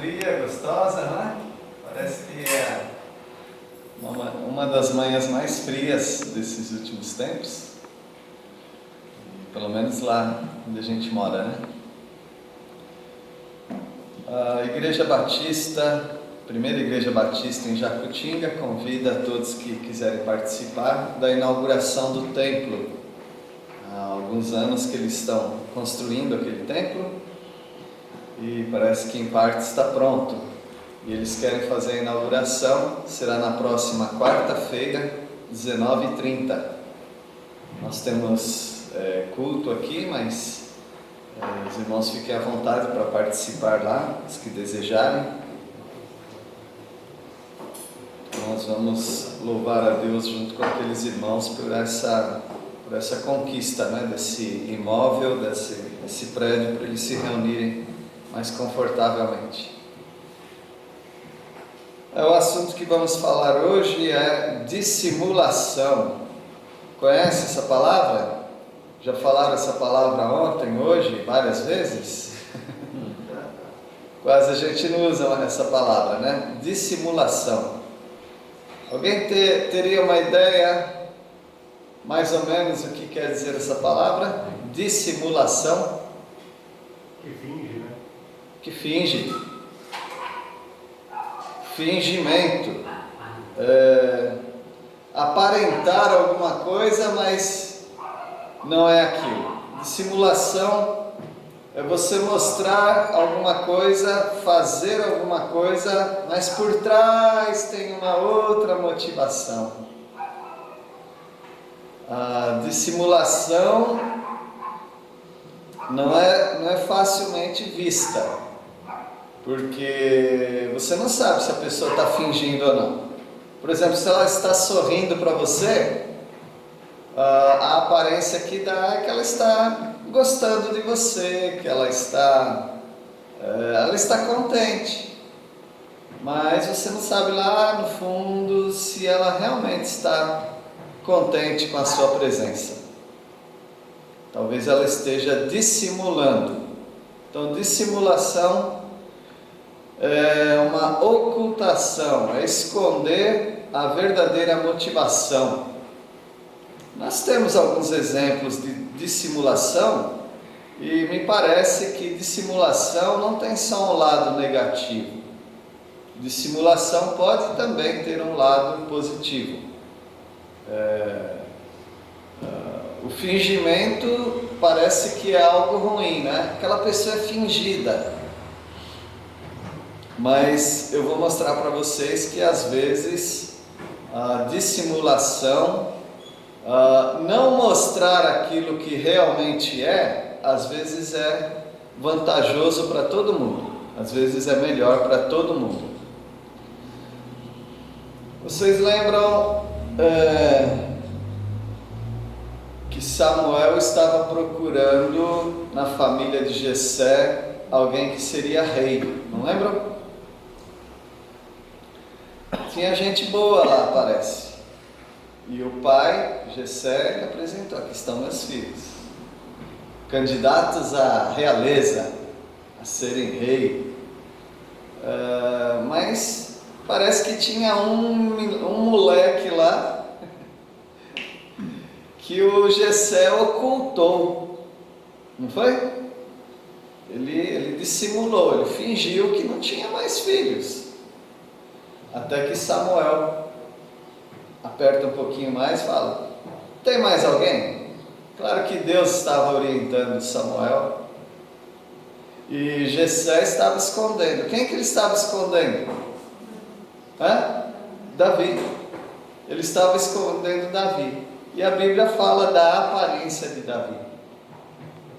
fria, gostosa, né? Parece que é uma das manhãs mais frias desses últimos tempos. Pelo menos lá onde a gente mora, né? A Igreja Batista, primeira Igreja Batista em Jacutinga, convida a todos que quiserem participar da inauguração do templo. Há alguns anos que eles estão construindo aquele templo e parece que em parte está pronto. E eles querem fazer a inauguração, será na próxima quarta-feira, 19h30. Nós temos culto aqui, mas os irmãos fiquem à vontade para participar lá, os que desejarem. Nós vamos louvar a Deus junto com aqueles irmãos por essa conquista, né, desse imóvel, desse prédio, para eles se reunirem mais confortavelmente. O assunto que vamos falar hoje é dissimulação. Conhece essa palavra? Já falaram essa palavra ontem, hoje, várias vezes? Quase a gente não usa essa palavra, né? Dissimulação. Alguém teria uma ideia, mais ou menos, o que quer dizer essa palavra? Dissimulação. Que finge, né? Que finge. Fingimento. Aparentar alguma coisa, mas não é aquilo. Dissimulação é você mostrar alguma coisa, fazer alguma coisa, mas por trás tem uma outra motivação. A dissimulação não é facilmente vista, porque você não sabe se a pessoa está fingindo ou não. Por exemplo, se ela está sorrindo para você, a aparência que dá é que ela está gostando de você, que ela está contente. Mas você não sabe lá no fundo se ela realmente está contente com a sua presença. Talvez ela esteja dissimulando. Então, dissimulação é uma ocultação, é esconder a verdadeira motivação. Nós temos alguns exemplos de dissimulação e me parece que dissimulação não tem só um lado negativo. Dissimulação pode também ter um lado positivo. O fingimento parece que é algo ruim, né? Aquela pessoa é fingida. Mas eu vou mostrar para vocês que às vezes a dissimulação, não mostrar aquilo que realmente é, às vezes é vantajoso para todo mundo, às vezes é melhor para todo mundo. Vocês lembram que Samuel estava procurando na família de Jessé alguém que seria rei, não lembram? Tinha gente boa lá, parece. E o pai, Jessé, lhe apresentou: aqui estão meus filhos, candidatos à realeza, a serem rei. Mas parece que tinha um moleque lá que o Jessé ocultou, não foi? Ele dissimulou, ele fingiu que não tinha mais filhos. Até que Samuel aperta um pouquinho mais e fala: tem mais alguém? Claro que Deus estava orientando Samuel. E Jessé estava escondendo. Quem que ele estava escondendo? Davi. Ele estava escondendo Davi. E a Bíblia fala da aparência de Davi.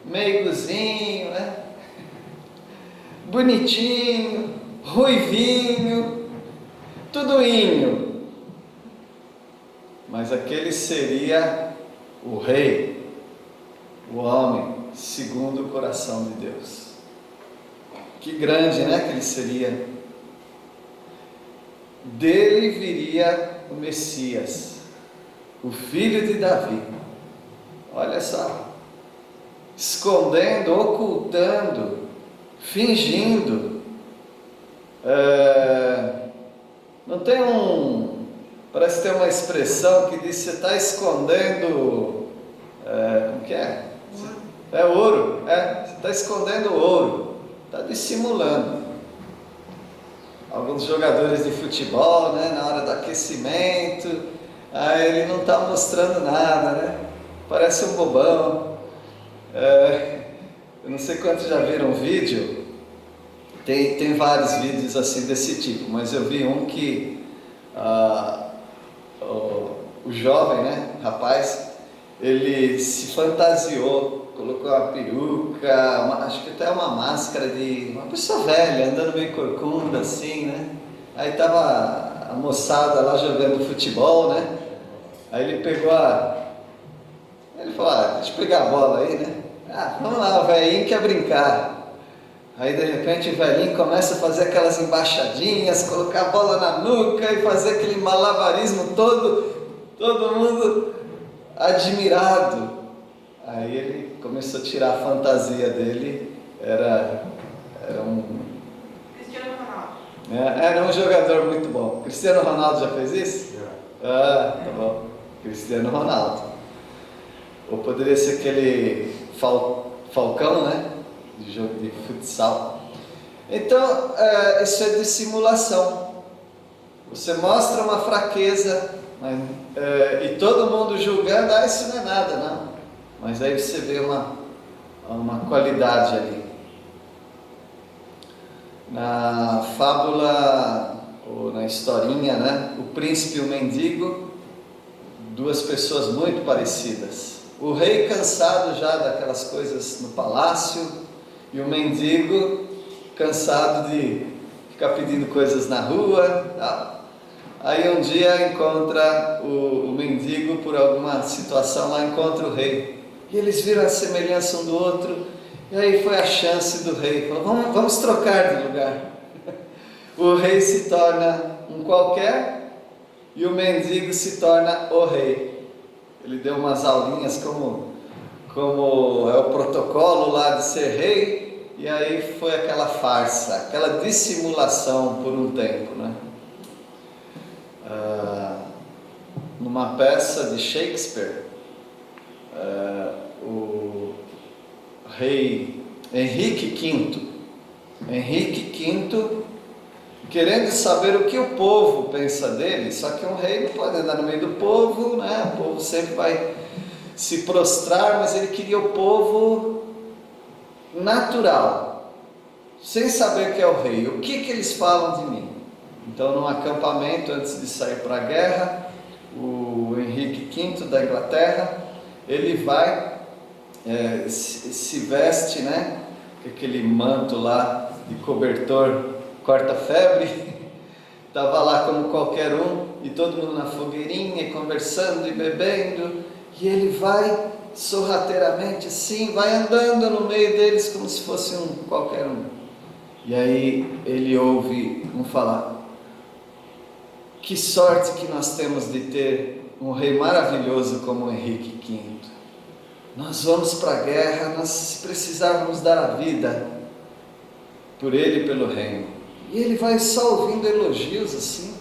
Meiguzinho, né? Bonitinho, ruivinho, tudoinho. Mas aquele seria o rei, o homem segundo o coração de Deus. Que grande, né, que ele seria. Dele viria o Messias, o filho de Davi. Olha só, escondendo, ocultando, fingindo. Não tem parece que tem uma expressão que diz: você está escondendo, o que é? Ouro, você está escondendo ouro, está dissimulando. Alguns jogadores de futebol, né, na hora do aquecimento, aí ele não está mostrando nada, né? Parece um bobão. Eu não sei quantos já viram um vídeo, tem vários vídeos assim desse tipo, mas eu vi um que o jovem, né, rapaz, ele se fantasiou, colocou uma peruca, acho que até uma máscara de uma pessoa velha, andando meio corcunda assim, né? Aí tava a moçada lá jogando futebol, né? Aí ele pegou ele falou: deixa eu pegar a bola aí, né? Vamos lá, o velhinho quer brincar. Aí de repente o velhinho começa a fazer aquelas embaixadinhas, colocar a bola na nuca e fazer aquele malabarismo todo mundo admirado. Aí ele começou a tirar a fantasia dele, era um... Cristiano Ronaldo. Era um jogador muito bom. Cristiano Ronaldo já fez isso? Tá bom. Cristiano Ronaldo. Ou poderia ser aquele Falcão, né? De jogo de futsal. Então, isso é dissimulação. Você mostra uma fraqueza, e todo mundo julgando: isso não é nada, não. Mas aí você vê uma qualidade ali. Na fábula, ou na historinha, né? O príncipe e o mendigo, duas pessoas muito parecidas. O rei cansado já daquelas coisas no palácio, e o mendigo cansado de ficar pedindo coisas na rua. Aí um dia encontra o mendigo, por alguma situação lá, encontra o rei. E eles viram a semelhança um do outro, e aí foi a chance do rei. Falou: vamos trocar de lugar. O rei se torna um qualquer, e o mendigo se torna o rei. Ele deu umas aulinhas como é o protocolo lá de ser rei, e aí foi aquela farsa, aquela dissimulação por um tempo, né? Numa peça de Shakespeare, o rei Henrique V, querendo saber o que o povo pensa dele, só que um rei não pode andar no meio do povo, né? O povo sempre vai se prostrar, mas ele queria o povo natural, sem saber que é o rei. O que eles falam de mim? Então, num acampamento, antes de sair para a guerra, o Henrique V da Inglaterra, ele vai, se veste, né, com aquele manto lá de cobertor corta-febre, estava lá como qualquer um, e todo mundo na fogueirinha, conversando e bebendo, e ele vai sorrateiramente assim, vai andando no meio deles como se fosse um qualquer um. E aí ele ouve um falar: que sorte que nós temos de ter um rei maravilhoso como Henrique V. Nós vamos para a guerra, nós precisávamos dar a vida por ele e pelo reino. E ele vai só ouvindo elogios assim.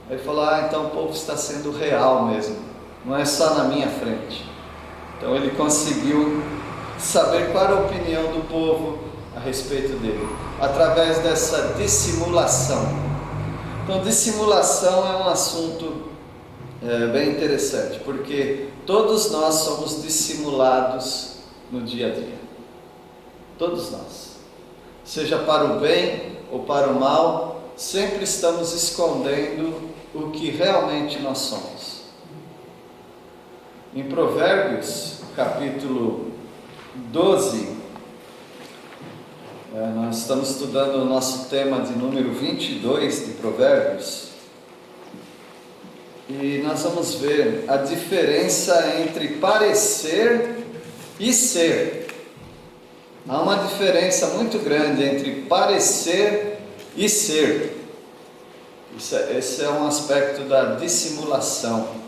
Aí fala: então o povo está sendo real mesmo, não é só na minha frente. Então ele conseguiu saber qual era a opinião do povo a respeito dele, através dessa dissimulação. Então, dissimulação é um assunto bem interessante, porque todos nós somos dissimulados no dia a dia. Todos nós. Seja para o bem ou para o mal, sempre estamos escondendo o que realmente nós somos. Em Provérbios, capítulo 12, nós estamos estudando o nosso tema de número 22 de Provérbios, e nós vamos ver a diferença entre parecer e ser. Há uma diferença muito grande entre parecer e ser. Esse é um aspecto da dissimulação.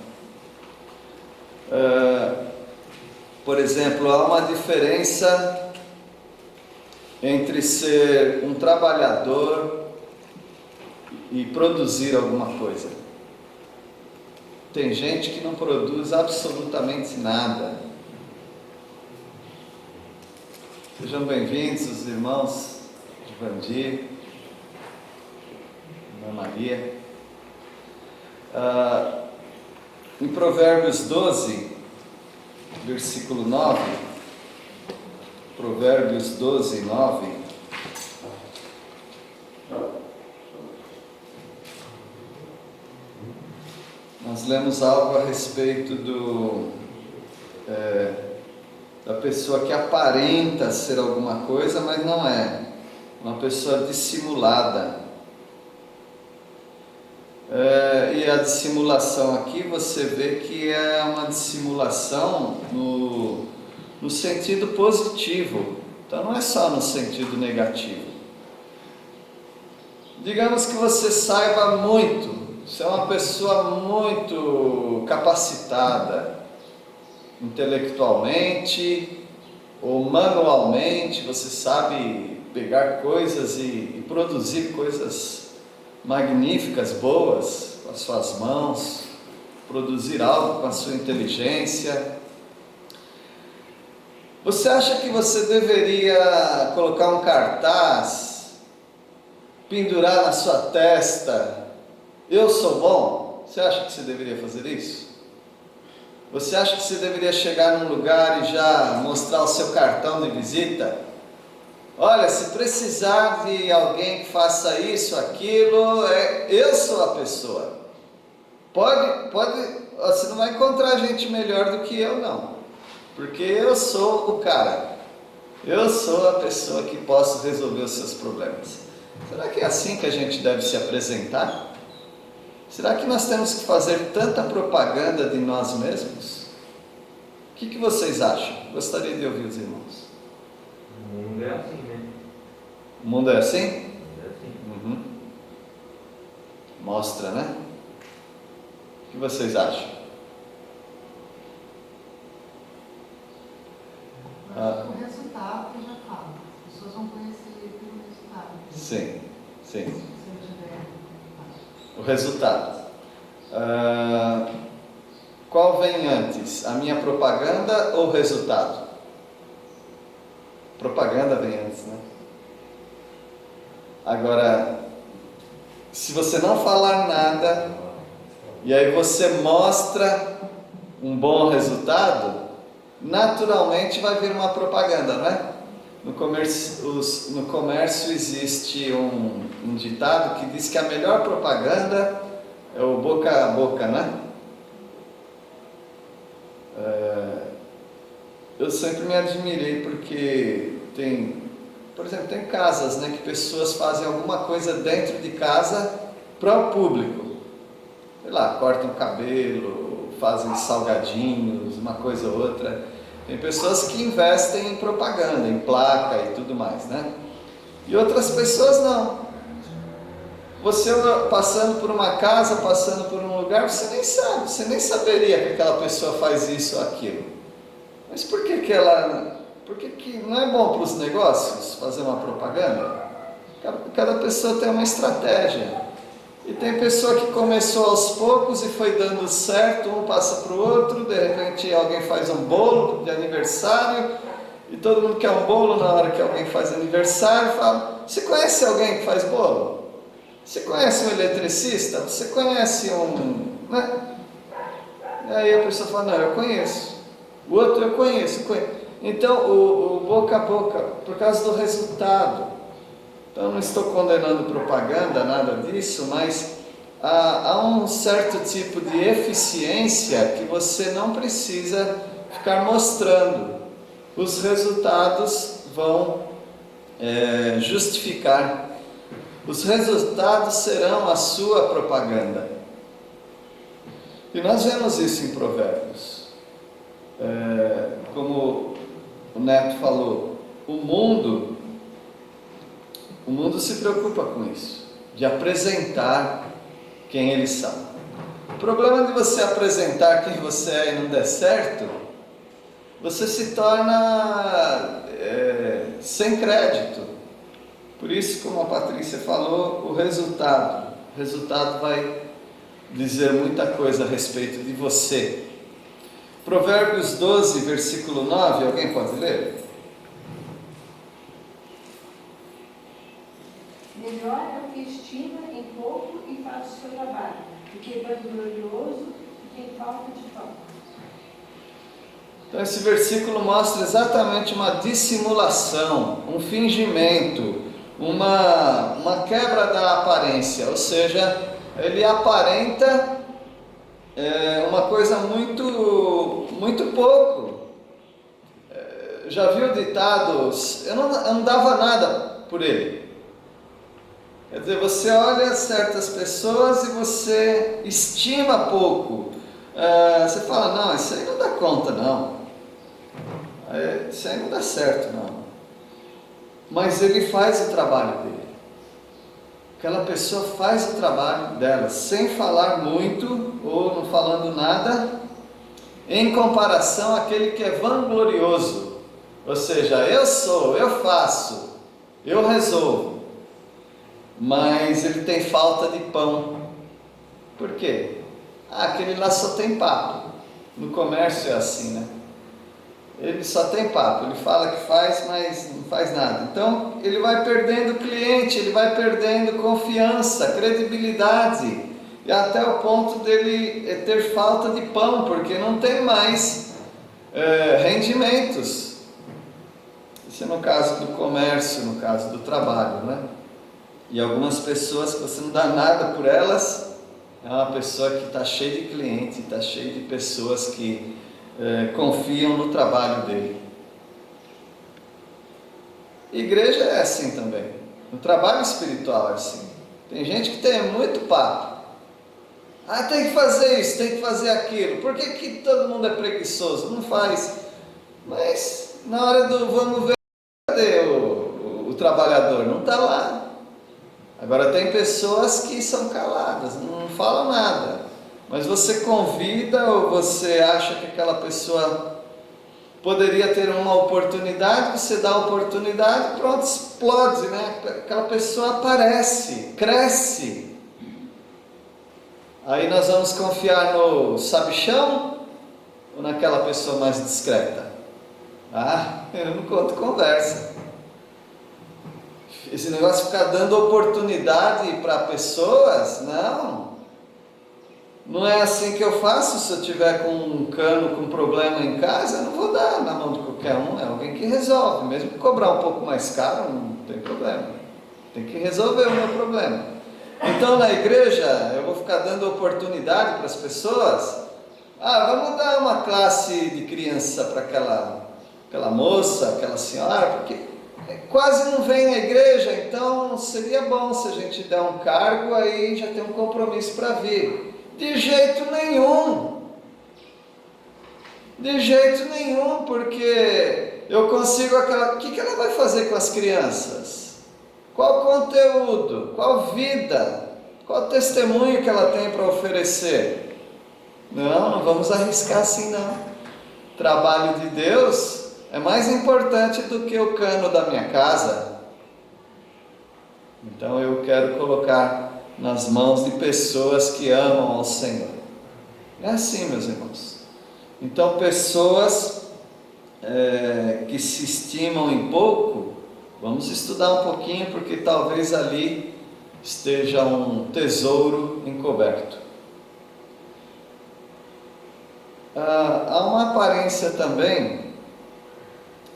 Por exemplo, há uma diferença entre ser um trabalhador e produzir alguma coisa. Tem gente que não produz absolutamente nada. Sejam bem-vindos os irmãos Vandir, Irmã Maria. Em Provérbios 12, versículo 9, Provérbios 12, 9, nós lemos algo a respeito da pessoa que aparenta ser alguma coisa, mas não é, uma pessoa dissimulada. E a dissimulação aqui, você vê que é uma dissimulação no sentido positivo, então não é só no sentido negativo. Digamos que você saiba muito, você é uma pessoa muito capacitada, intelectualmente ou manualmente, você sabe pegar coisas e produzir coisas magníficas, boas, com as suas mãos, produzir algo com a sua inteligência. Você acha que você deveria colocar um cartaz, pendurar na sua testa, eu sou bom? Você acha que você deveria fazer isso? Você acha que você deveria chegar num lugar e já mostrar o seu cartão de visita? Olha, se precisar de alguém que faça isso, aquilo, eu sou a pessoa. Você não vai encontrar gente melhor do que eu, não. Porque eu sou o cara. Eu sou a pessoa que posso resolver os seus problemas. Será que é assim que a gente deve se apresentar? Será que nós temos que fazer tanta propaganda de nós mesmos? O que vocês acham? Gostaria de ouvir os irmãos. O mundo é assim, né? O mundo é assim? O mundo é assim. Uhum. Mostra, né? O que vocês acham? O resultado eu já falo. As pessoas vão conhecer pelo resultado. Sim, sim. Se eu tiver. O resultado. Qual vem antes? A minha propaganda ou o resultado? Propaganda vem antes, né? Agora, se você não falar nada, e aí você mostra um bom resultado, naturalmente vai vir uma propaganda, não é? No comércio existe um ditado que diz que a melhor propaganda é o boca a boca, né? Eu sempre me admirei porque por exemplo, tem casas, né, que pessoas fazem alguma coisa dentro de casa para o público. Sei lá, cortam cabelo, fazem salgadinhos, uma coisa ou outra. Tem pessoas que investem em propaganda, em placa e tudo mais, né? E outras pessoas não. Você passando por uma casa, passando por um lugar, você nem sabe, você nem saberia que aquela pessoa faz isso ou aquilo. Mas por que não é bom para os negócios fazer uma propaganda? Cada pessoa tem uma estratégia. E tem pessoa que começou aos poucos e foi dando certo, um passa para o outro, de repente alguém faz um bolo de aniversário, e todo mundo quer um bolo na hora que alguém faz aniversário, fala, você conhece alguém que faz bolo? Você conhece um eletricista? Você conhece né? E aí a pessoa fala, não, eu conheço. O outro eu conheço. Então, o boca a boca, por causa do resultado. Então, não estou condenando propaganda, nada disso, mas há um certo tipo de eficiência que você não precisa ficar mostrando. Os resultados vão justificar. Os resultados serão a sua propaganda. E nós vemos isso em Provérbios. Como o Neto falou, o mundo se preocupa com isso, de apresentar quem eles são. O problema de você apresentar quem você é e não der certo, você se torna sem crédito. Por isso, como a Patrícia falou, o resultado. O resultado vai dizer muita coisa a respeito de você. Provérbios 12, versículo 9, alguém pode ler? Melhor é o que estima em pouco e faz o seu trabalho, do que vanglorioso e tem falta de pão. Então esse versículo mostra exatamente uma dissimulação, um fingimento, uma quebra da aparência, ou seja, ele aparenta uma coisa muito pouco. Já viu ditados, eu não dava nada por ele. Quer dizer, você olha certas pessoas e você estima pouco. Você fala, não, isso aí não dá conta não. Isso aí não dá certo não. Mas ele faz o trabalho dele. Aquela pessoa faz o trabalho dela, sem falar muito ou não falando nada, em comparação àquele que é vanglorioso. Ou seja, eu faço, eu resolvo. Mas ele tem falta de pão. Por quê? Aquele lá só tem papo. No comércio é assim, né? Ele só tem papo, ele fala que faz, mas não faz nada. Então, ele vai perdendo cliente, ele vai perdendo confiança, credibilidade, e até o ponto dele ter falta de pão, porque não tem mais rendimentos. Isso é no caso do comércio, no caso do trabalho, né? E algumas pessoas que você não dá nada por elas, é uma pessoa que está cheia de clientes, está cheia de pessoas que confiam no trabalho dele. Igreja é assim também. No trabalho espiritual é assim. Tem gente que tem muito papo. Tem que fazer isso, tem que fazer aquilo. Por que todo mundo é preguiçoso? Não faz. Mas na hora do vamos ver, cadê o trabalhador? Não está lá. Agora tem pessoas que são caladas, não falam nada. Mas você convida ou você acha que aquela pessoa poderia ter uma oportunidade, você dá a oportunidade, pronto, explode, né? Aquela pessoa aparece, cresce. Aí nós vamos confiar no sabichão ou naquela pessoa mais discreta? Eu não conto conversa. Esse negócio de ficar dando oportunidade para pessoas, não é assim que eu faço. Se eu tiver com um cano, com problema em casa, eu não vou dar na mão de qualquer um, é alguém que resolve, mesmo que cobrar um pouco mais caro, não tem problema, tem que resolver o meu problema. Então na igreja, eu vou ficar dando oportunidade para as pessoas, vamos dar uma classe de criança para aquela moça, aquela senhora, porque quase não vem à igreja, então seria bom se a gente der um cargo, aí já tem um compromisso para vir. De jeito nenhum, porque eu consigo o que ela vai fazer com as crianças? Qual conteúdo? Qual vida? Qual testemunho que ela tem para oferecer? Não vamos arriscar assim não. Trabalho de Deus é mais importante do que o cano da minha casa. Então eu quero colocar nas mãos de pessoas que amam ao Senhor. É assim, meus irmãos. Então pessoas que se estimam em pouco, vamos estudar um pouquinho, porque talvez ali esteja um tesouro encoberto. Há uma aparência também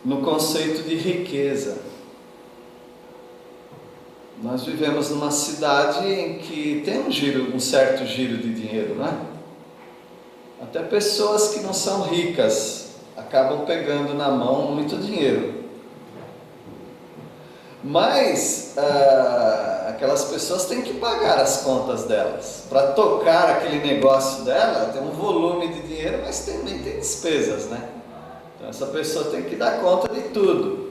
no conceito de riqueza. Nós vivemos numa cidade em que tem um certo giro de dinheiro, né? Até pessoas que não são ricas acabam pegando na mão muito dinheiro. Mas aquelas pessoas têm que pagar as contas delas. Para tocar aquele negócio dela, tem um volume de dinheiro, mas também tem despesas, né? Então essa pessoa tem que dar conta de tudo.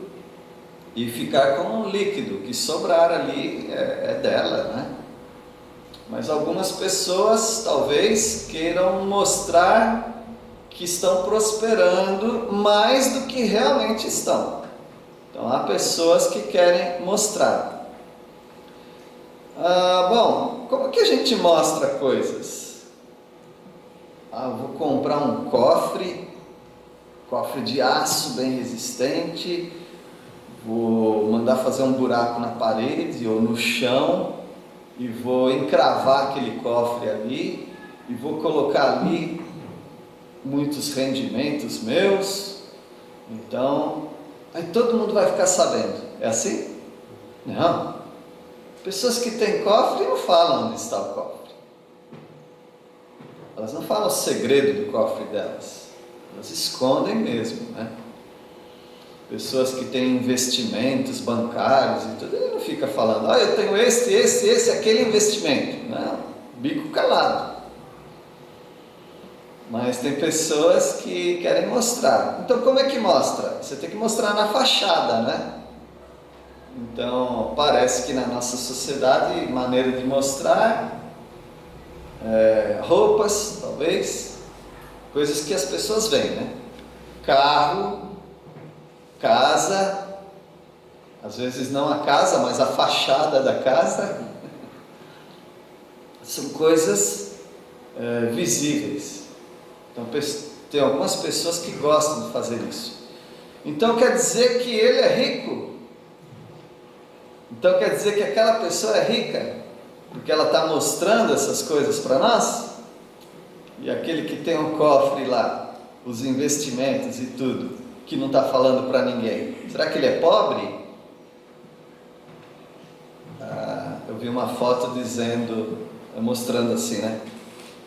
E ficar com um líquido, que sobrar ali é dela, né? Mas algumas pessoas talvez queiram mostrar que estão prosperando mais do que realmente estão. Então há pessoas que querem mostrar. Bom, como que a gente mostra coisas? Vou comprar um cofre de aço bem resistente, vou mandar fazer um buraco na parede ou no chão e vou encravar aquele cofre ali e vou colocar ali muitos rendimentos meus. Então, aí todo mundo vai ficar sabendo. É assim? Não. Pessoas que têm cofre não falam onde está o cofre. Elas não falam o segredo do cofre delas. Elas escondem mesmo, né? Pessoas que têm investimentos bancários e tudo, ele não fica falando, eu tenho aquele investimento. Não, bico calado. Mas tem pessoas que querem mostrar. Então como é que mostra? Você tem que mostrar na fachada, né? Então parece que na nossa sociedade, maneira de mostrar, roupas, talvez, coisas que as pessoas veem, né? Carro, casa, às vezes não a casa, mas a fachada da casa. São coisas visíveis. Então tem algumas pessoas que gostam de fazer isso. Então quer dizer que ele é rico? Então quer dizer que aquela pessoa é rica? Porque ela está mostrando essas coisas para nós? E aquele que tem um cofre lá, os investimentos e tudo, que não está falando para ninguém, será que ele é pobre? Eu vi uma foto mostrando assim, né?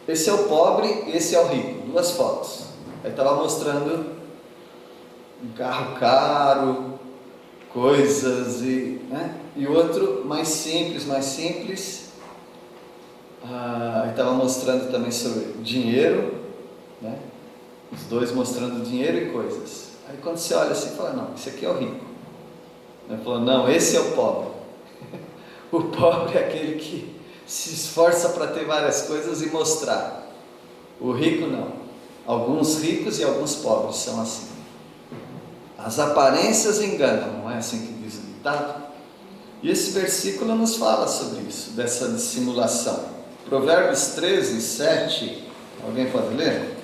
Esse é o pobre, esse é o rico. 2 fotos. Aí estava mostrando um carro caro, coisas né? E outro mais simples. Aí estava mostrando também sobre dinheiro, né? Os 2 mostrando dinheiro e coisas. Aí quando você olha assim, fala, não, esse aqui é o rico. Ele falou, não, esse é o pobre. O pobre é aquele que se esforça para ter várias coisas e mostrar. O rico não. Alguns ricos e alguns pobres são assim. As aparências enganam, não é assim que diz o ditado? E esse versículo nos fala sobre isso, dessa dissimulação. Provérbios 13, 7. Alguém pode ler?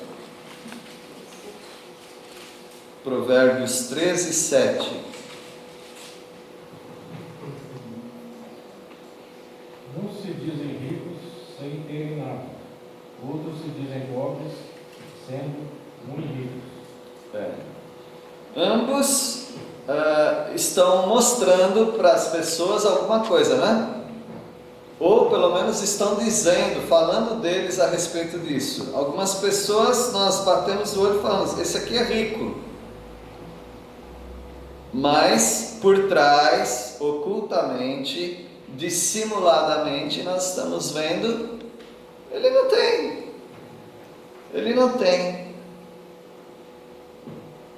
Provérbios 13, 7. Uns se dizem ricos sem terem nada, outros se dizem pobres sendo muito ricos. Ambos estão mostrando para as pessoas alguma coisa, né? Ou pelo menos estão dizendo, falando deles a respeito disso. Algumas pessoas nós batemos o olho e falamos, esse aqui é rico. Mas por trás, ocultamente, dissimuladamente, nós estamos vendo, ele não tem.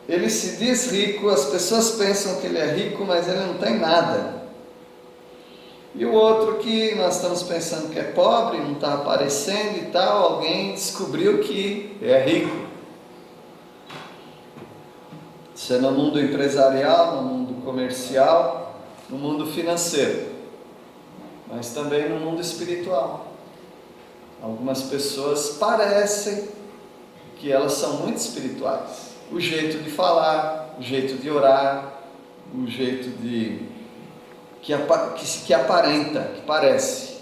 Ele se diz rico, as pessoas pensam que ele é rico, mas ele não tem nada. E o outro que nós estamos pensando que é pobre, não está aparecendo e tal, alguém descobriu que é rico. Isso é no mundo empresarial, no mundo comercial, no mundo financeiro, mas também no mundo espiritual. Algumas pessoas parecem que elas são muito espirituais. O jeito de falar, o jeito de orar, o jeito que aparenta, que parece.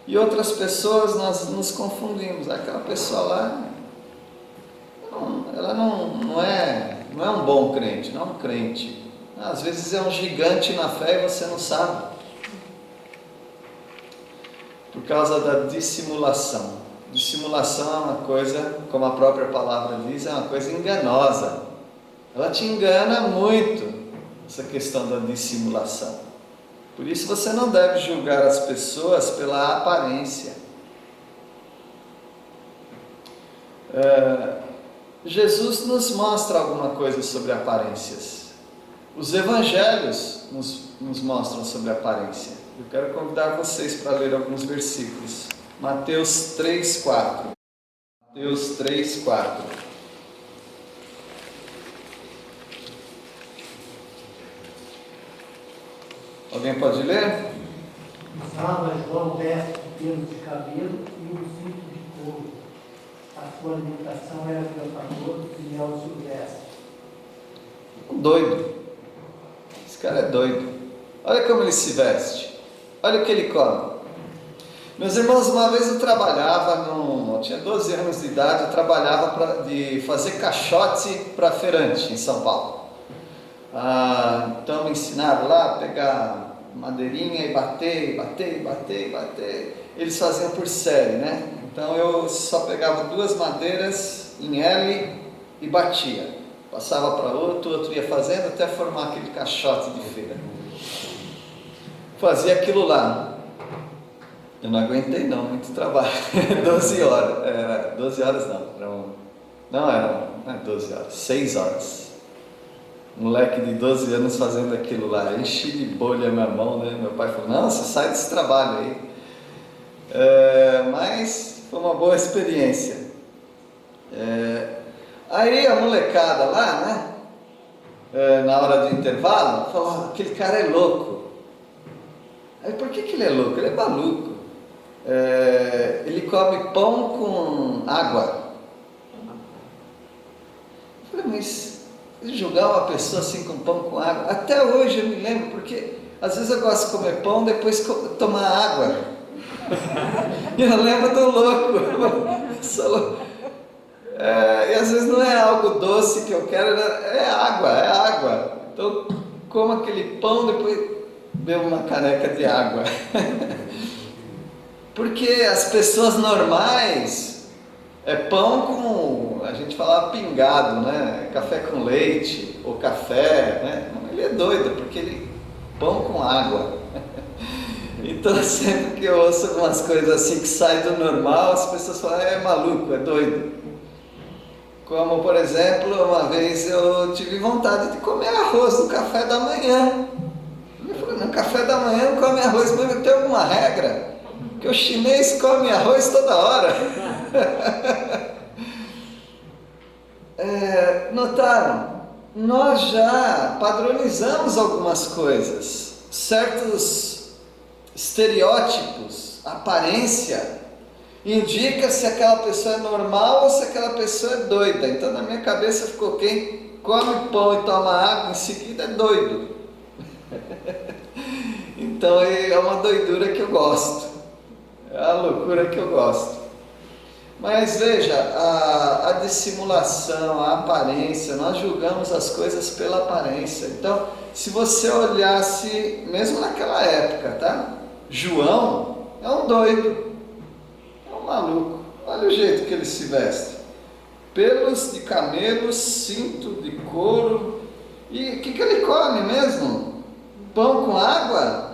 E outras pessoas nós nos confundimos. Aquela pessoa lá, ela não é um bom crente, não é um crente. Às vezes é um gigante na fé e você não sabe. Por causa da dissimulação. Dissimulação é uma coisa, como a própria palavra diz, é uma coisa enganosa. Ela te engana muito, essa questão da dissimulação. Por isso você não deve julgar as pessoas pela aparência. Jesus nos mostra alguma coisa sobre aparências. Os evangelhos nos mostram sobre aparência. Eu quero convidar vocês para ler alguns versículos. Mateus 3, 4. Mateus 3, 4. Alguém pode ler? Usava João veste de pelo de cabelo e um cinto de couro. A sua alimentação era cantador e mel silvestre. Doido. Esse cara é doido. Olha como ele se veste. Olha o que ele come. Meus irmãos, uma vez eu trabalhava, eu tinha 12 anos de idade, eu trabalhava de fazer caixote para feirante em São Paulo. Então me ensinaram lá a pegar madeirinha e bater. Eles faziam por série, né? Então eu só pegava 2 madeiras em L e batia. Passava para outro ia fazendo até formar aquele caixote de feira. Fazia aquilo lá. Eu não aguentei não, muito trabalho. 12 horas. 12 horas não. Não é 12 horas, 6 horas. Moleque de 12 anos fazendo aquilo lá. Enchi de bolha a minha mão, né? Meu pai falou, não, você sai desse trabalho aí. Mas foi uma boa experiência. Aí a molecada lá, né? Na hora do intervalo, falou, aquele cara é louco. Aí por que ele é louco? Ele é maluco. Ele come pão com água. Eu falei, mas julgar uma pessoa assim com pão com água? Até hoje eu me lembro, porque às vezes eu gosto de comer pão, depois tomar água. E eu lembro do louco. E às vezes não é algo doce que eu quero, é água. Então como aquele pão, depois bebo uma caneca de água. Porque as pessoas normais é pão com, a gente falava pingado, né? Café com leite ou café, né? Ele é doido porque ele pão com água. Então sempre que eu ouço algumas coisas assim que saem do normal, as pessoas falam, é maluco, é doido. Como por exemplo, uma vez eu tive vontade de comer arroz no café da manhã. Eu falei, no café da manhã não come arroz, mas tem alguma regra? Porque o chinês come arroz toda hora. Notaram? Nós já padronizamos algumas coisas, certos estereótipos, aparência, indica se aquela pessoa é normal ou se aquela pessoa é doida. Então na minha cabeça ficou, quem come pão e toma água em seguida é doido. Então é uma doidura que eu gosto. É a loucura que eu gosto. Mas veja, a dissimulação, a aparência, nós julgamos as coisas pela aparência. Então, se você olhasse, mesmo naquela época, tá? João é um doido, é um maluco. Olha o jeito que ele se veste. Pelos de camelo, cinto de couro. E o que ele come mesmo? Pão com água?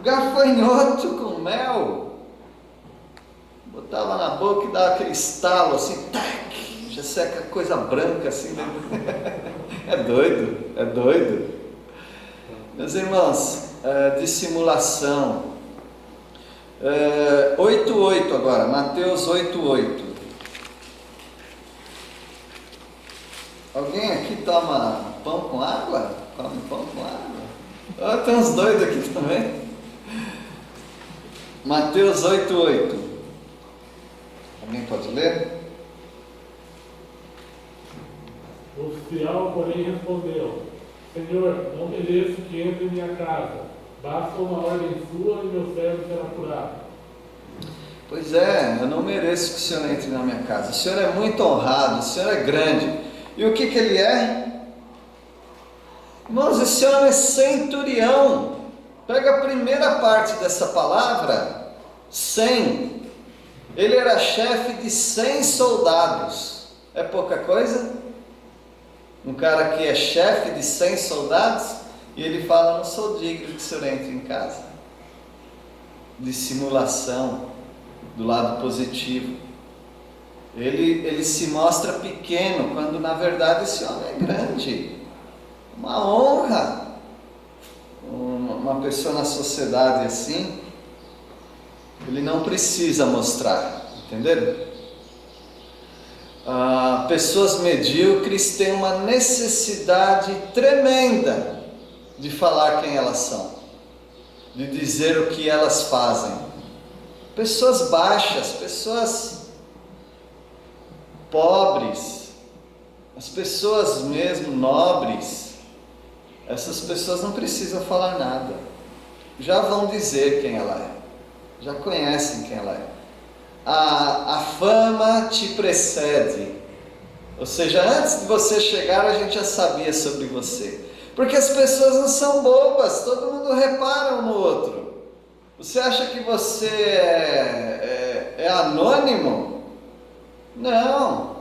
Gafanhoto com mel, botava na boca e dava aquele estalo assim, tac, já seca coisa branca assim, é doido. Meus irmãos, dissimulação. 8:8 agora, Mateus 8:8. Alguém aqui toma pão com água? Come pão com água? Tem uns doidos aqui também. Mateus 8:8. Alguém pode ler? O oficial, porém, respondeu: Senhor, não mereço que entre em minha casa. Basta uma ordem sua e meu servo será curado. Pois é, eu não mereço que o Senhor entre na minha casa. O Senhor é muito honrado, o Senhor é grande. E o que ele é? Irmãos, esse homem é centurião. Pega a primeira parte dessa palavra, 100. Ele era chefe de 100 soldados. É pouca coisa? Um cara que é chefe de 100 soldados, e ele fala, não sou digno que o Senhor entre em casa. Dissimulação, do lado positivo. Ele se mostra pequeno, quando na verdade esse homem é grande. Uma honra. Uma pessoa na sociedade assim, ele não precisa mostrar, entenderam? Pessoas medíocres têm uma necessidade tremenda de falar quem elas são. de dizer o que elas fazem. Pessoas baixas, pessoas pobres, as pessoas mesmo nobres, essas pessoas não precisam falar nada. Já vão dizer quem ela é, já conhecem quem ela é. A fama te precede, ou seja, antes de você chegar a gente já sabia sobre você, porque as pessoas não são bobas, todo mundo repara um no outro. Você acha que você é anônimo? Não,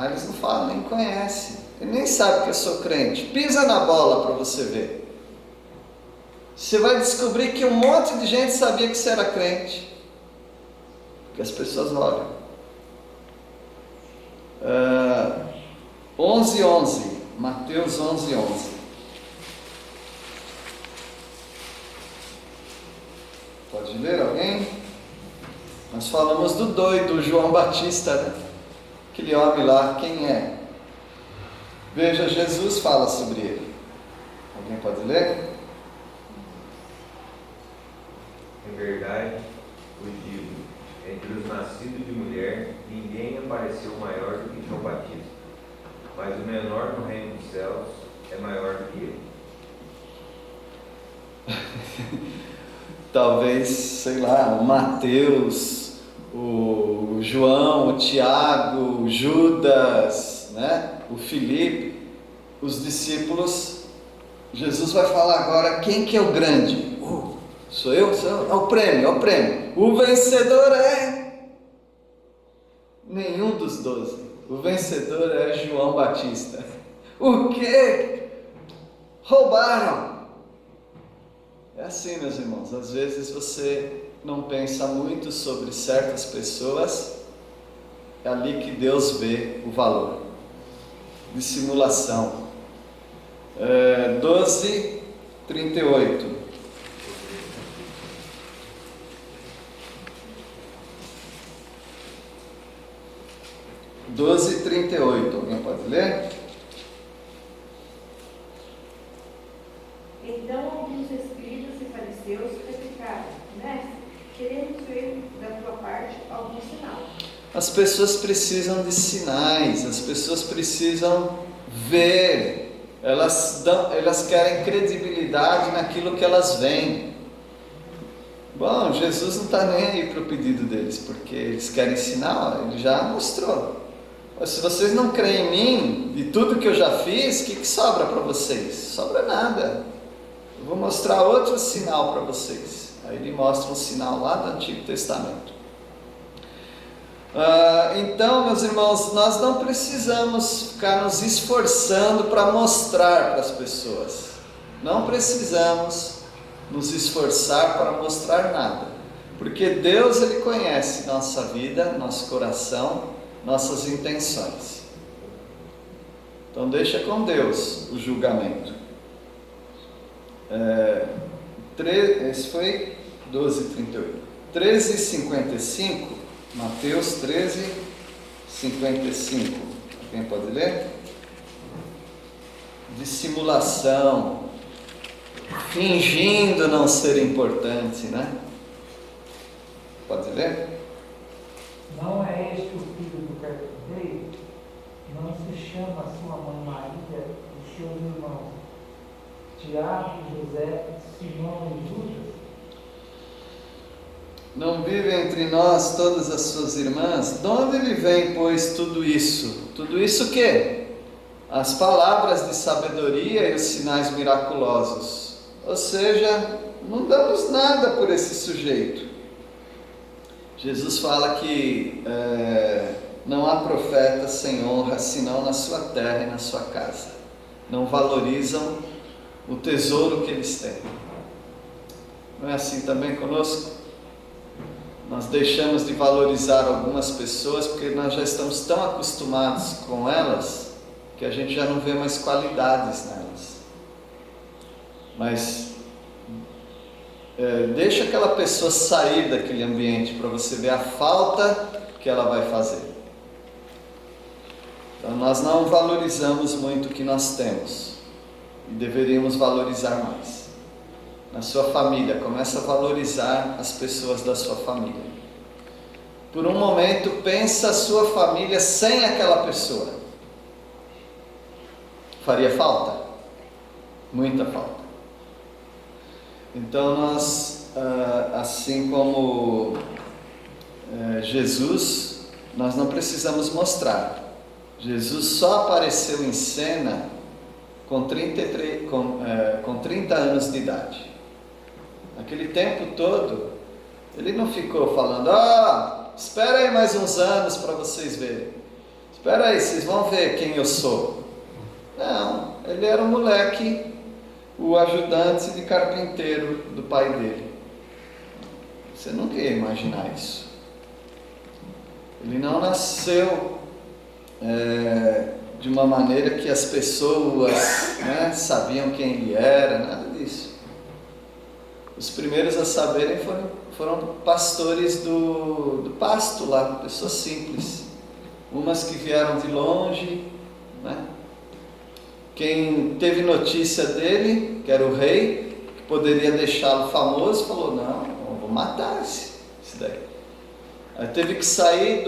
eles não falam, nem conhecem, ele nem sabe que eu sou crente. Pisa na bola para você ver, você vai descobrir que um monte de gente sabia que você era crente, porque as pessoas olham. 11:11, Mateus 11:11. Pode ler alguém? Nós falamos do doido João Batista, né? Aquele homem lá, quem é? Veja, Jesus fala sobre ele. Alguém pode ler? Em verdade, vos digo, entre os nascidos de mulher, ninguém apareceu maior do que João Batista, mas o menor no reino dos céus é maior do que ele. Talvez, sei lá, o Mateus, o João, o Tiago, o Judas, né? O Filipe, os discípulos. Jesus vai falar agora quem que é o grande. Sou eu? É o prêmio, O vencedor é nenhum dos 12. O vencedor é João Batista. O quê? Roubaram. É assim, meus irmãos, às vezes você não pensa muito sobre certas pessoas, é ali que Deus vê o valor. Dissimulação. 12:38. Alguém pode ler? Então alguns escribas e fariseus replicaram: Mestre, queremos ver da tua parte algum sinal. As pessoas precisam de sinais, as pessoas precisam ver, elas querem credibilidade naquilo que elas veem. Bom, Jesus não está nem aí para o pedido deles, porque eles querem sinal, ele já mostrou. Mas se vocês não creem em mim, de tudo que eu já fiz, o que sobra para vocês? Sobra nada. Eu vou mostrar outro sinal para vocês. Aí ele mostra um sinal lá do Antigo Testamento. Então, meus irmãos, nós não precisamos ficar nos esforçando para mostrar para as pessoas. Não precisamos nos esforçar para mostrar nada. Porque Deus, Ele conhece nossa vida, nosso coração, nossas intenções. Então deixa com Deus o julgamento. Esse foi 12:38. 13:55, Mateus 13:55. Alguém pode ler? Dissimulação, fingindo não ser importante, né? Pode ler? Não é este o filho do carpinteiro? Não se chama sua mãe Maria e seus irmãos Tiago, José, Simão e Judas? Não vive entre nós todas as suas irmãs? De onde lhe vem, pois, tudo isso? Tudo isso o quê? As palavras de sabedoria e os sinais miraculosos. Ou seja, não damos nada por esse sujeito. Jesus fala que não há profeta sem honra, senão na sua terra e na sua casa. Não valorizam o tesouro que eles têm. Não é assim também conosco? Nós deixamos de valorizar algumas pessoas porque nós já estamos tão acostumados com elas que a gente já não vê mais qualidades nelas. Mas deixa aquela pessoa sair daquele ambiente para você ver a falta que ela vai fazer. Então nós não valorizamos muito o que nós temos e deveríamos valorizar mais. na sua família, começa a valorizar as pessoas da sua família. Por um momento, pensa a sua família sem aquela pessoa. Faria falta? Muita falta. Então nós, assim como Jesus, nós não precisamos mostrar. Jesus só apareceu em cena com 30 anos de idade. Naquele tempo todo, ele não ficou falando: espera aí mais uns anos para vocês verem. Espera aí, vocês vão ver quem eu sou. Não, ele era um moleque, o ajudante de carpinteiro do pai dele. Você nunca ia imaginar isso. Ele não nasceu de uma maneira que as pessoas sabiam quem ele era, nada disso. Os primeiros a saberem foram pastores do pasto lá, pessoas simples. Umas que vieram de longe, né? Quem teve notícia dele, que era o rei, que poderia deixá-lo famoso, falou: não, vou matar esse daí. Aí teve que sair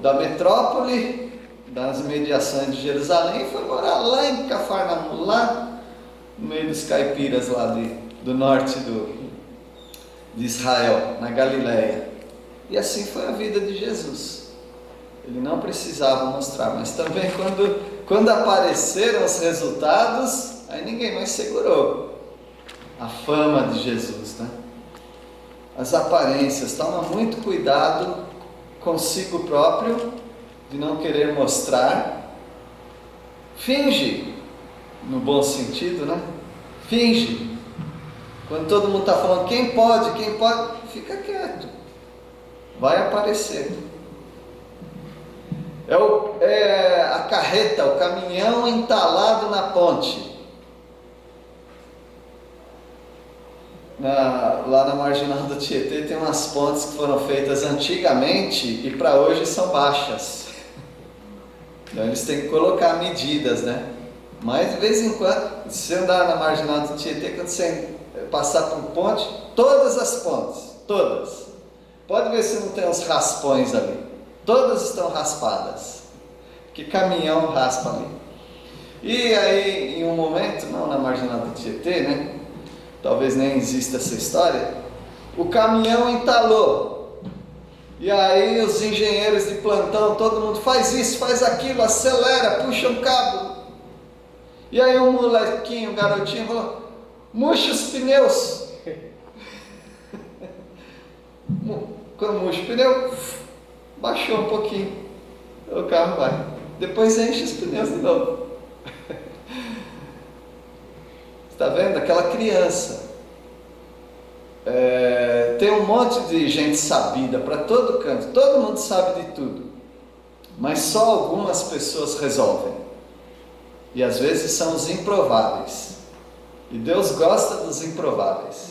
da metrópole, das mediações de Jerusalém, e foi morar lá em Cafarnaum, lá no meio dos caipiras lá do norte de Israel, na Galileia. E assim foi a vida de Jesus. Ele não precisava mostrar, mas também quando apareceram os resultados, aí ninguém mais segurou a fama de Jesus, né? As aparências, toma muito cuidado consigo próprio, de não querer mostrar. Finge, no bom sentido, né? Finge. Quando todo mundo está falando quem pode, fica quieto. Vai aparecer. É a carreta, o caminhão entalado na ponte. Lá na marginal do Tietê tem umas pontes que foram feitas antigamente e para hoje são baixas. Então eles têm que colocar medidas, né? Mas de vez em quando, se você andar na marginal do Tietê, quando você passar por ponte, todas as pontes, todas, pode ver se não tem uns raspões ali, todas estão raspadas, que caminhão raspa ali. E aí, em um momento, não na marginal do Tietê, né? Talvez nem exista essa história, o caminhão entalou, e aí os engenheiros de plantão, todo mundo faz isso, faz aquilo, acelera, puxa um cabo, e aí um molequinho, um garotinho falou: murcha os pneus. Quando murcha o pneu, baixou um pouquinho, o carro vai, depois enche os pneus de novo. Está vendo? Aquela criança. Tem um monte de gente sabida para todo canto, todo mundo sabe de tudo, mas só algumas pessoas resolvem, e às vezes são os improváveis, e Deus gosta dos improváveis.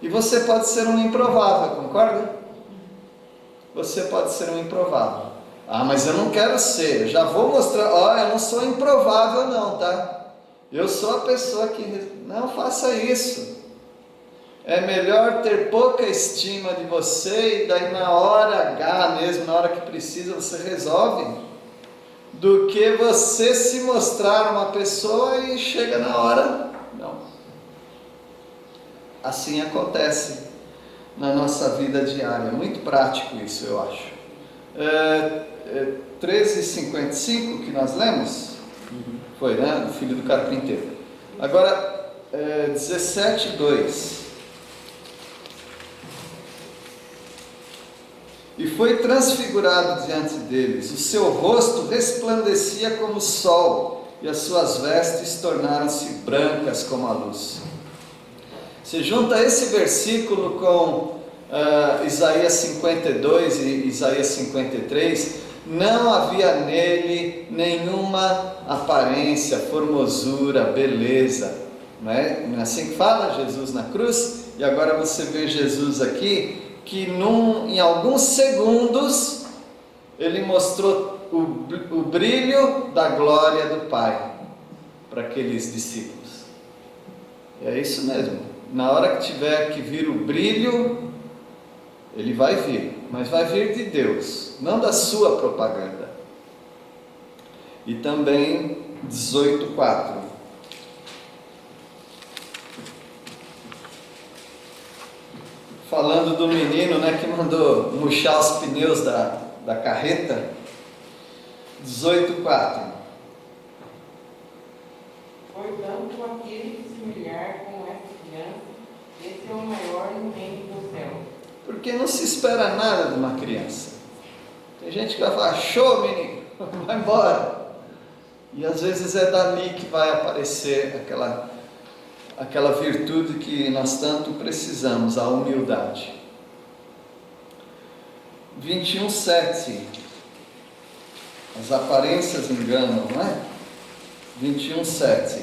E você pode ser um improvável, concorda? Você pode ser um improvável. Mas eu não quero ser, eu já vou mostrar, eu não sou improvável não, tá? Eu sou a pessoa que... Não faça isso. É melhor ter pouca estima de você e daí na hora H mesmo, na hora que precisa, você resolve, do que você se mostrar uma pessoa e chega na hora, não. Assim acontece na nossa vida diária. Muito prático isso, eu acho. 13:55 que nós lemos? Foi, né? O filho do carpinteiro. Agora, 17:2. E foi transfigurado diante deles, o seu rosto resplandecia como o sol, e as suas vestes tornaram-se brancas como a luz. Se junta esse versículo com Isaías 52 e Isaías 53, não havia nele nenhuma aparência, formosura, beleza, não é assim que fala Jesus na cruz? E agora você vê Jesus aqui, que em alguns segundos ele mostrou o brilho da glória do Pai para aqueles discípulos. É isso mesmo. Na hora que tiver que vir o brilho, ele vai vir, mas vai vir de Deus, não da sua propaganda. E também 18:4. Falando do menino, né, que mandou murchar os pneus da carreta. 18:4. Portanto, aquele que se humilhar com essa criança, esse é o maior no reino do céu. Porque não se espera nada de uma criança. Tem gente que vai falar, show menino, vai embora. E às vezes é dali que vai aparecer aquela virtude que nós tanto precisamos, a humildade. 21:7. As aparências enganam, não é? 21:7.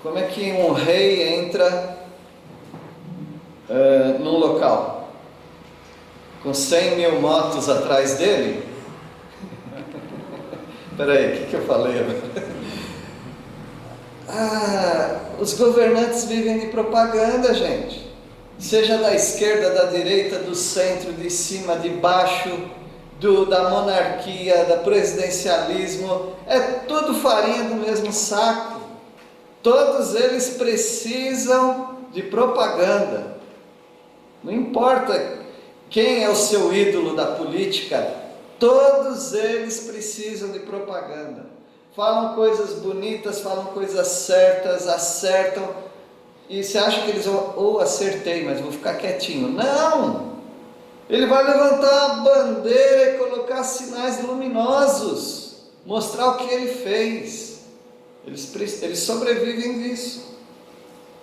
Como é que um rei entra num local com 100 mil motos atrás dele? Espera aí, o que eu falei agora? Os governantes vivem de propaganda, gente. Seja da esquerda, da direita, do centro, de cima, de baixo, da monarquia, do presidencialismo, é tudo farinha do mesmo saco. Todos eles precisam de propaganda. Não importa quem é o seu ídolo da política, todos eles precisam de propaganda. Falam coisas bonitas, falam coisas certas, acertam, e você acha que eles vão, acertei, mas vou ficar quietinho. Não! Ele vai levantar a bandeira e colocar sinais luminosos, mostrar o que ele fez. Eles sobrevivem disso.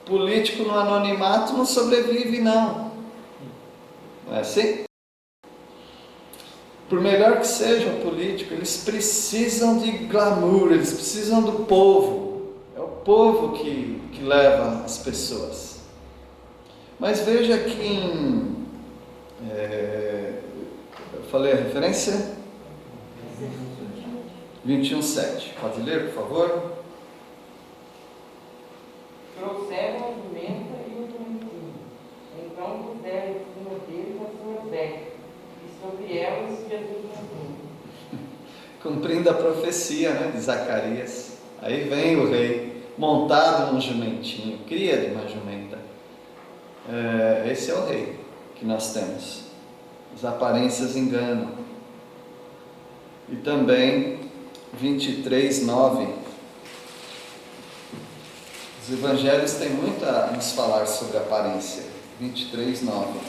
Político no anonimato não sobrevive, não. Não é assim? Por melhor que seja o político, eles precisam de glamour, eles precisam do povo. É o povo que leva as pessoas. Mas veja que eu falei a referência? 21:7. Pode ler, por favor? Trouxeram a jumenta e o jumentinho. Então puseram em cima deles as suas vestes, e sobre elas Jesus montou. Cumprindo a profecia, né, de Zacarias. Aí vem o rei, montado num jumentinho, cria de uma jumenta. Esse é o rei que nós temos. As aparências enganam. E também 23:9. Os evangelhos têm muito a nos falar sobre aparência. 23:9.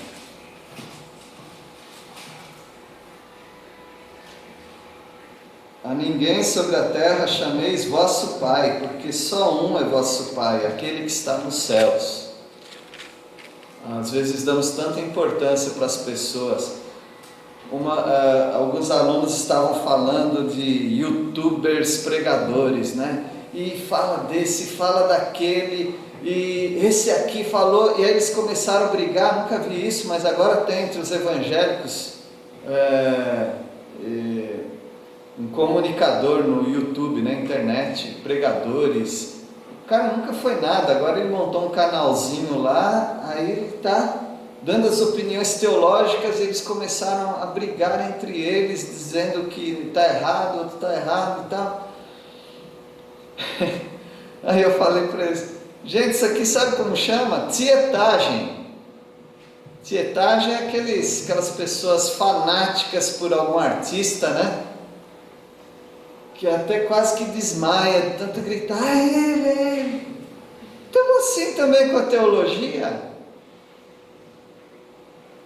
A ninguém sobre a terra chameis vosso Pai, porque só um é vosso Pai, aquele que está nos céus. Às vezes damos tanta importância para as pessoas. Alguns alunos estavam falando de youtubers pregadores, né? E fala desse, fala daquele, e esse aqui falou, e aí eles começaram a brigar. Nunca vi isso, mas agora tem entre os evangélicos um comunicador no YouTube, na internet, pregadores. O cara nunca foi nada, agora ele montou um canalzinho lá, aí ele está dando as opiniões teológicas, e eles começaram a brigar entre eles, dizendo que está errado, outro está errado e tal. Aí eu falei para eles, gente, isso aqui sabe como chama? Tietagem. Tietagem é aquelas pessoas fanáticas por algum artista, né? Que até quase que desmaia de tanto gritar, ele. Então assim também com a teologia.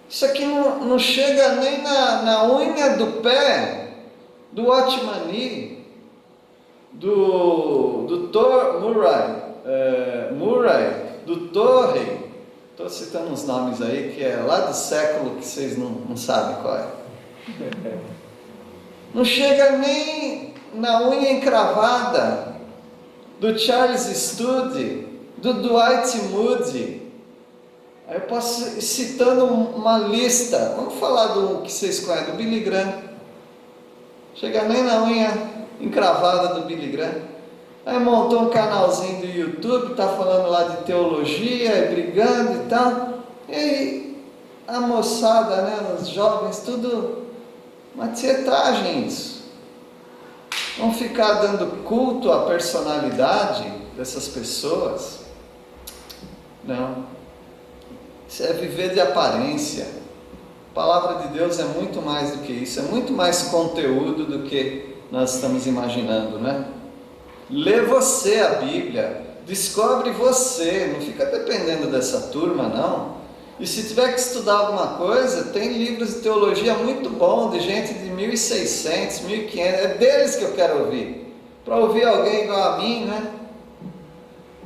Isso aqui não chega nem na unha do pé do Otmani, do Murray, do Torrey. Estou citando uns nomes aí que é lá do século que vocês não sabem qual é. Não chega nem na unha encravada do Charles Studi, do Dwight Moody. Aí eu posso ir citando uma lista. Vamos falar do que vocês conhecem, do Billy Graham. Chega nem na unha encravada do Billy Graham. Aí montou um canalzinho do YouTube, está falando lá de teologia, e brigando e tal. E aí, a moçada, né, os jovens, tudo uma tietagem isso. Vão ficar dando culto à personalidade dessas pessoas? Não. Isso é viver de aparência. A palavra de Deus é muito mais do que isso, é muito mais conteúdo do que nós estamos imaginando, né? Lê você a Bíblia, descobre você, não fica dependendo dessa turma, não. E se tiver que estudar alguma coisa, tem livros de teologia muito bons, de gente de 1600, 1500, é deles que eu quero ouvir. Para ouvir alguém igual a mim, né?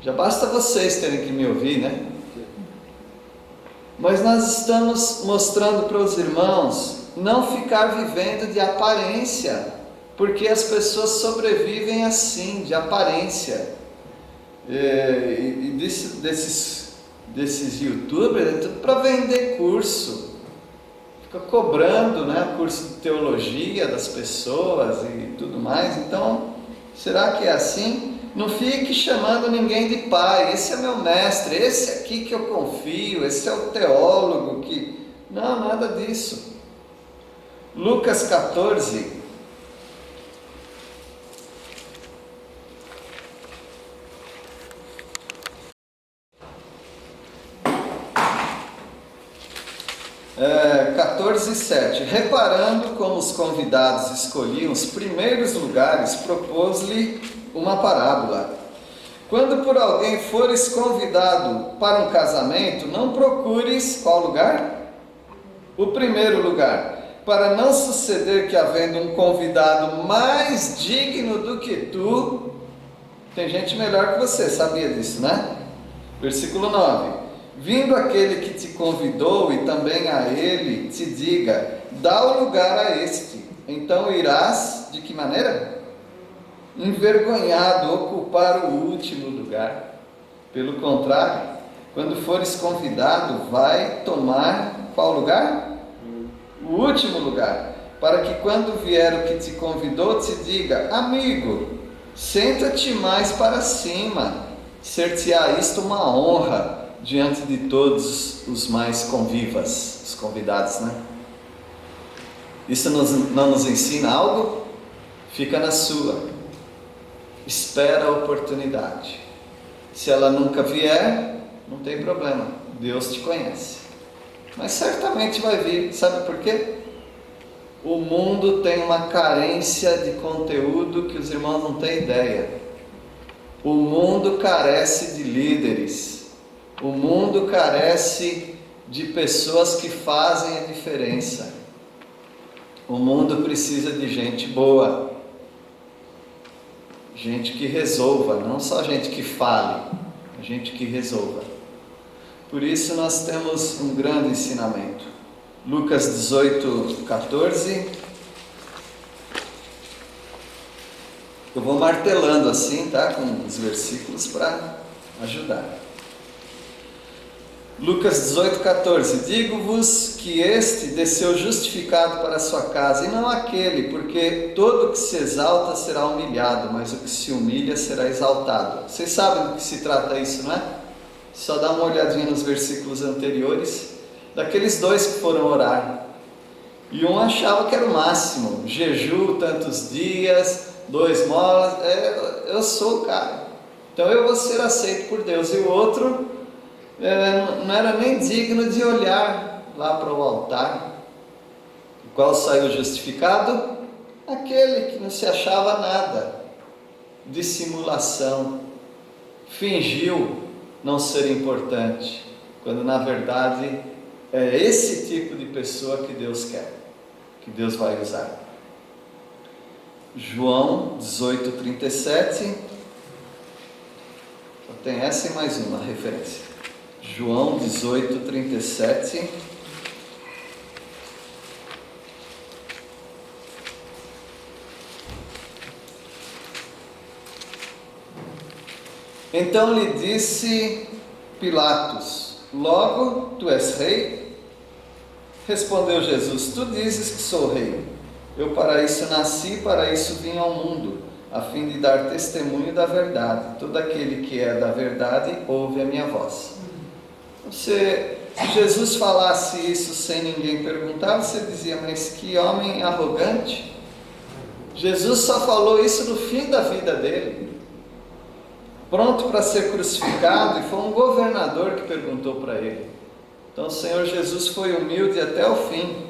Já basta vocês terem que me ouvir, né? Mas nós estamos mostrando para os irmãos não ficar vivendo de aparência, porque as pessoas sobrevivem assim, de aparência. E desses youtubers, é tudo para vender curso, fica cobrando, né, curso de teologia das pessoas e tudo mais. Então, será que é assim? Não fique chamando ninguém de pai, esse é meu mestre, esse aqui que eu confio, esse é o teólogo que... Não, nada disso. Lucas 14, É, 14:7. Reparando como os convidados escolhiam os primeiros lugares, propôs-lhe uma parábola. Quando por alguém fores convidado para um casamento, não procures qual lugar? O primeiro lugar, para não suceder que, havendo um convidado mais digno do que tu, tem gente melhor que você, sabia disso, né? Versículo 9. Vindo aquele que te convidou e também a ele te diga, dá o lugar a este, então irás, de que maneira? Envergonhado, ocupar o último lugar. Pelo contrário, quando fores convidado, vai tomar qual lugar? O último lugar, para que quando vier o que te convidou, te diga, amigo, senta-te mais para cima, ser-te-á isto uma honra diante de todos os mais convivas, os convidados, né? Isso não nos ensina algo? Fica na sua, espera a oportunidade. Se ela nunca vier, não tem problema, Deus te conhece, mas certamente vai vir. Sabe por quê? O mundo tem uma carência de conteúdo que os irmãos não têm ideia. O mundo carece de líderes. O mundo carece de pessoas que fazem a diferença. O mundo precisa de gente boa, gente que resolva, não só gente que fale, gente que resolva. Por isso nós temos um grande ensinamento. Lucas 18:14. Eu vou martelando assim, tá? Com os versículos para ajudar. Lucas 18:14. Digo-vos que este desceu justificado para a sua casa, e não aquele, porque todo o que se exalta será humilhado, mas o que se humilha será exaltado. Vocês sabem do que se trata isso, não é? Só dá uma olhadinha nos versículos anteriores, daqueles dois que foram orar. E um achava que era o máximo, jejum tantos dias, 2 molas, eu sou o cara, então eu vou ser aceito por Deus. E o outro não era nem digno de olhar lá para o altar. Qual saiu justificado? Aquele que não se achava nada, dissimulação, fingiu não ser importante, quando na verdade é esse tipo de pessoa que Deus quer, que Deus vai usar. João 18:37, só tem essa e mais uma referência. João 18:37. Então lhe disse Pilatos, logo tu és rei? Respondeu Jesus, tu dizes que sou rei. Eu para isso nasci, para isso vim ao mundo, a fim de dar testemunho da verdade. Todo aquele que é da verdade ouve a minha voz. Se Jesus falasse isso sem ninguém perguntar, você dizia, mas que homem arrogante. Jesus só falou isso no fim da vida dele, pronto para ser crucificado, e foi um governador que perguntou para ele. Então o Senhor Jesus foi humilde até o fim.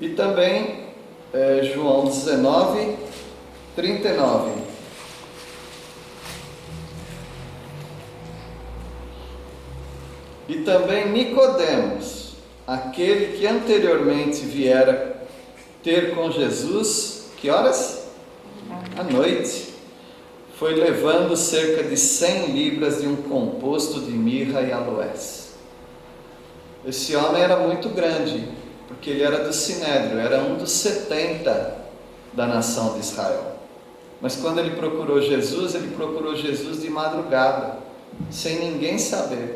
E também João 19, 39. E também Nicodemos, aquele que anteriormente viera ter com Jesus, que horas? À noite. Foi levando cerca de 100 libras de um composto de mirra e aloés. Esse homem era muito grande, porque ele era do Sinédrio, era um dos 70 da nação de Israel. Mas quando ele procurou Jesus de madrugada, sem ninguém saber.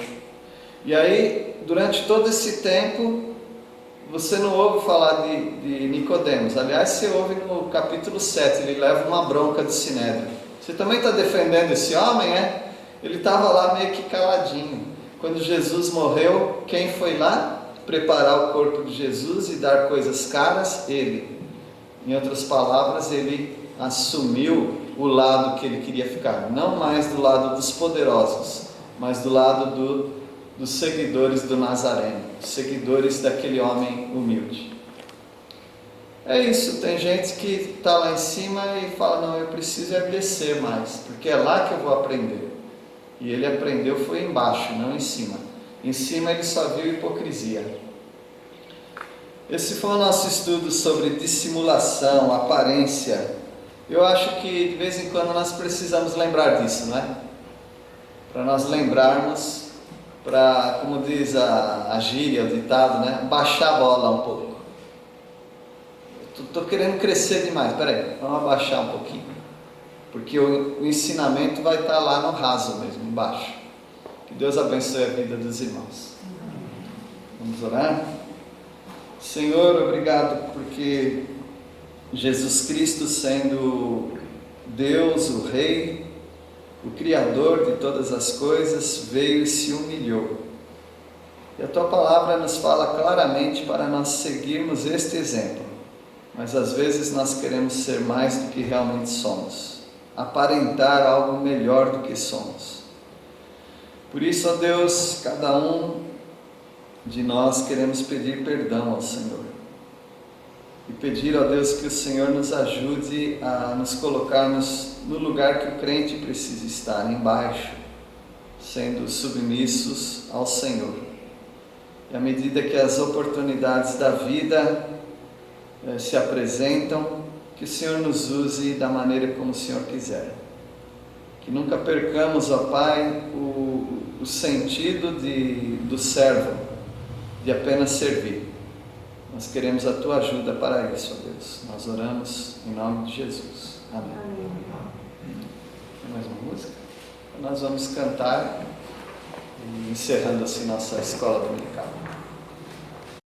E aí, durante todo esse tempo, você não ouve falar de Nicodemos. Aliás, você ouve no capítulo 7, ele leva uma bronca do Sinédrio. Você também está defendendo esse homem, é? Ele estava lá meio que caladinho. Quando Jesus morreu, quem foi lá preparar o corpo de Jesus e dar coisas caras? Ele. Em outras palavras, ele assumiu o lado que ele queria ficar. Não mais do lado dos poderosos, mas do lado dos seguidores do Nazareno, seguidores daquele homem humilde. É isso, tem gente que está lá em cima e fala, não, eu preciso descer mais, porque é lá que eu vou aprender. E ele aprendeu foi embaixo, não em cima. Em cima ele só viu hipocrisia. Esse foi o nosso estudo sobre dissimulação, aparência. Eu acho que de vez em quando nós precisamos lembrar disso, não é? Para nós lembrarmos, para, como diz a gíria, o ditado, né? Baixar a bola um pouco. Estou querendo crescer demais, peraí, vamos abaixar um pouquinho. Porque o ensinamento vai estar lá no raso mesmo, embaixo. Que Deus abençoe a vida dos irmãos. Vamos orar? Senhor, obrigado porque Jesus Cristo, sendo Deus, o Rei, o Criador de todas as coisas, veio e se humilhou. E a Tua Palavra nos fala claramente para nós seguirmos este exemplo. Mas às vezes nós queremos ser mais do que realmente somos, aparentar algo melhor do que somos. Por isso, ó Deus, cada um de nós queremos pedir perdão ao Senhor. E pedir, ó Deus, que o Senhor nos ajude a nos colocarmos no lugar que o crente precisa estar, embaixo, sendo submissos ao Senhor. E à medida que as oportunidades da vida se apresentam, que o Senhor nos use da maneira como o Senhor quiser. Que nunca percamos, ó Pai, o sentido do servo, de apenas servir. Nós queremos a Tua ajuda para isso, ó Deus. Nós oramos em nome de Jesus. Amém. Tem mais uma música? Nós vamos cantar, encerrando assim nossa escola dominical.